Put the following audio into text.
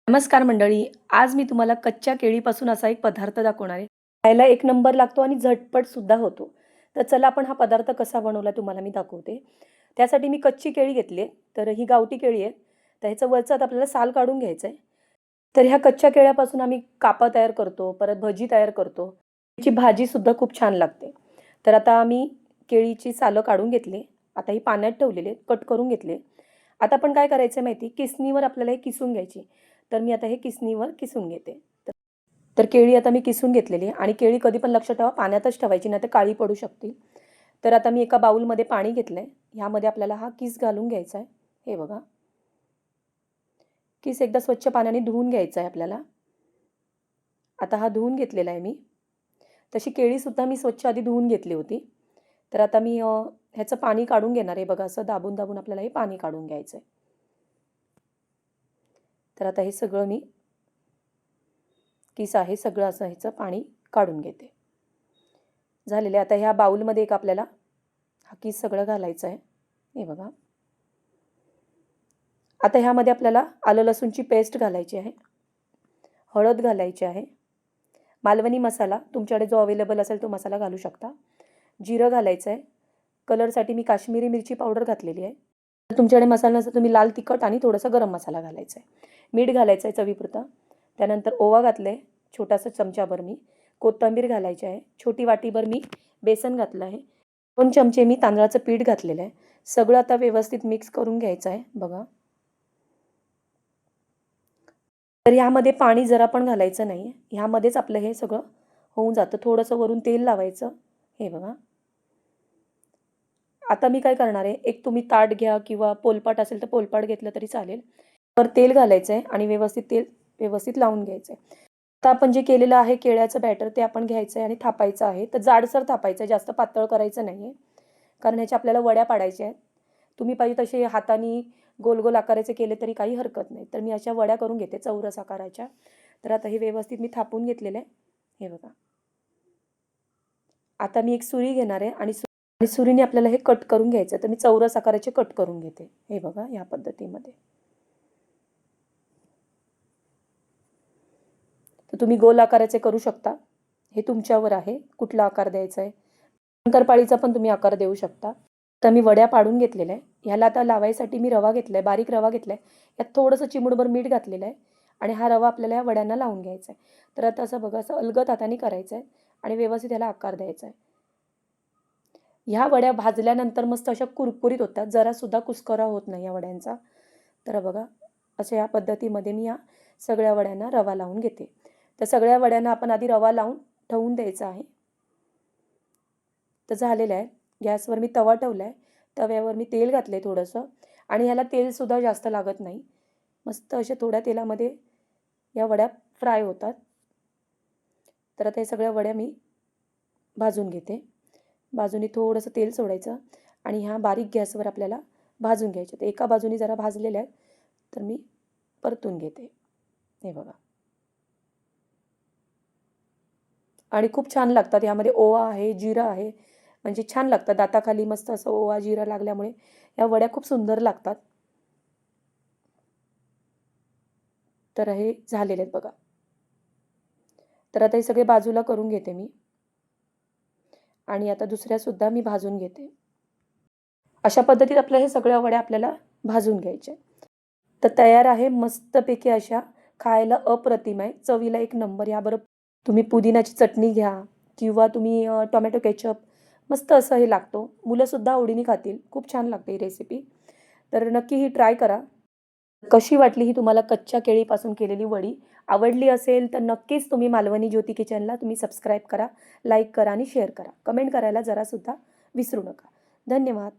नमस्कार मंडळी. आज मी तुम्हाला कच्च्या केळीपासून असा एक पदार्थ दाखवणार आहे. खायला एक नंबर लागतो आणि झटपट सुद्धा होतो. तर चला आपण हा पदार्थ कसा बनवला तुम्हाला मी दाखवते. त्यासाठी मी कच्ची केळी घेतली आहे. तर ही गावठी केळी आहे. तर ह्याचं वरचं आता आपल्याला साल काढून घ्यायचं आहे. तर ह्या कच्च्या केळ्यापासून आम्ही कापा तयार करतो, परत भजी तयार करतो. त्याची भाजीसुद्धा खूप छान लागते. तर आता आम्ही केळीची सालं काढून घेतली. आता ही पाण्यात ठेवलेली आहेत, कट करून घेतले. आता आपण काय करायचं आहे माहिती? किसणीवर आपल्याला हे किसून घ्यायची. तर मी आता हे किसणीवर किसून घेते. तर केळी आता मी किसून घेतलेली आहे आणि केळी कधी पण लक्षात ठेवा पाण्यातच ठेवायची, नाही तर काळी पडू शकतील. तर आता मी एका बाउलमध्ये पाणी घेतलंय. ह्यामध्ये आपल्याला हा किस घालून घ्यायचा आहे. हे बघा. किस एकदा स्वच्छ पाण्याने धुवून घ्यायचा आहे आपल्याला. आता हा धुवून घेतलेला आहे मी. तशी केळीसुद्धा मी स्वच्छ आधी धुवून घेतली होती. तर आता मी ह्याचं पाणी काढून घेणार आहे. बघा असं दाबून दाबून आपल्याला हे पाणी काढून घ्यायचं आहे. तर आता हे सगळं मी किस आहे सगळं असं ह्याचं पाणी काढून घेते. झालेले आता ह्या बाउलमध्ये एक आपल्याला हा किस सगळं घालायचं आहे. हे बघा. आता ह्यामध्ये आपल्याला आलं लसूणची पेस्ट घालायची आहे. हळद घालायची आहे. मालवणी मसाला तुमच्याकडे जो अवेलेबल असेल तो मसाला घालू शकता. जिरं घालायचं आहे. कलरसाठी मी काश्मीरी मिरची पावडर घातलेली आहे. जर तुमच्याकडे मसाला नसेल तुम्ही लाल तिखट आणि थोडासा गरम मसाला घालायचा आहे. मीठ घालायचं आहे चवीपुरतं. त्यानंतर ओवा घातलं आहे छोटासा चमचाभर मी. कोथिंबीर घालायची आहे. छोटी वाटीभर मी बेसन घातलं आहे. 2 चमचे मी तांदळाचं पीठ घातलेलं आहे. सगळं आता व्यवस्थित मिक्स करून घ्यायचं आहे. बघा. तर ह्यामध्ये पाणी जरा पण घालायचं नाही आहे. ह्यामध्येच आपलं हे सगळं होऊन जातं. थोडंसं वरून तेल लावायचं. हे बघा. आता मी काय करणार आहे, एक तुम्ही ताट घ्या किंवा पोलपाट असेल तर पोलपाट घेतलं तरी चालेल. तर तेल घालायचं आहे आणि तेल व्यवस्थित लावून घ्यायचं आहे. आता आपण जे केलेलं आहे केळ्याचं बॅटर ते आपण घ्यायचं आहे आणि थापायचं आहे. तर जाडसर थापायचं आहे, जास्त पातळ करायचं नाही आहे. कारण ह्याच्या आपल्याला वड्या पाडायच्या आहेत. तुम्ही पाहिजे तसे हाताने गोल गोल आकाराचे केले तरी काही हरकत नाही. तर मी अशा वड्या करून घेते चौरस आकाराच्या. तर आता हे व्यवस्थित मी थापून घेतलेलं आहे. हे बघा. आता मी एक सुरी घेणार आहे आणि सुरीने आपल्याला हे कट करून घ्यायचं. तर मी चौरस आकाराचे कट करून घेते. हे बघा या पद्धतीमध्ये. तर तुम्ही गोल आकाराचे करू शकता. हे तुमच्यावर आहे कुठला आकार द्यायचा आहे. शंकरपाळीचा पण तुम्ही आकार देऊ शकता. तर मी वड्या पाडून घेतलेल्या आहे. ह्याला आता लावायसाठी मी रवा घेतलाय, बारीक रवा घेतलाय. यात थोडंसं चिमूटभर मीठ घातलेलं आहे आणि हा रवा आपल्याला या वड्यांना लावून घ्यायचा आहे. तर आता असं बघा असं अलगद हाताने करायचं आहे आणि व्यवस्थित ह्याला आकार द्यायचा आहे. ह्या वड्या भाजल्यानंतर मस्त अशा कुरकुरीत होतात. जरासुद्धा कुस्करा होत नाही या वड्यांचा. तर बघा अशा या पद्धतीमध्ये मी या सगळ्या वड्यांना रवा लावून घेते. तर सगळ्या वड्यांना आपण आधी रवा लावून ठेवून द्यायचा आहे. तर झालेलं आहे. गॅसवर मी तवा ठेवला आहे. तव्यावर मी तेल घातलं आहे थोडंसं आणि ह्याला तेलसुद्धा जास्त लागत नाही. मस्त अशा थोड्या तेलामध्ये या वड्या फ्राय होतात. तर आता या सगळ्या वड्या मी भाजून घेते. बाजूने थोडंसं तेल सोडायचं आणि ह्या बारीक गॅसवर आपल्याला भाजून घ्यायच्या. तर एका बाजूने जरा भाजलेल्या आहेत तर मी परतून घेते. हे बघा. आणि खूप छान लागतात. यामध्ये ओवा आहे, जिरं आहे. म्हणजे छान लागतात. दाताखाली मस्त असं ओवा, जिरं लागल्यामुळे या वड्या खूप सुंदर लागतात. तर हे झालेले आहेत बघा. तर आता हे सगळे बाजूला करून घेते मी. आणि आता दुसऱ्यासुद्धा मी भाजून घेते. अशा पद्धतीत आपल्या हे सगळ्या वड्या आपल्याला भाजून घ्यायच्या. तर तयार आहे मस्तपैकी अशा खायला अप्रतिम आहे. चवीला एक नंबर. याबरोबर तुम्ही पुदिन्याची चटणी घ्या किंवा तुम्ही टोमॅटो केचप मस्त असं हे लागतो. मुलंसुद्धा आवडीने खातील. खूप छान लागते ही रेसिपी. तर नक्की ही ट्राय करा. कशी वाटली ही तुम्हाला कच्च्या केळीपासून केलेली वडी? आवडली असेल तर नक्कीच तुम्ही मालवणी ज्योती किचनला तुम्ही सबस्क्राईब करा, लाईक करा आणि शेअर करा. कमेंट करायला जरासुद्धा विसरू नका. धन्यवाद.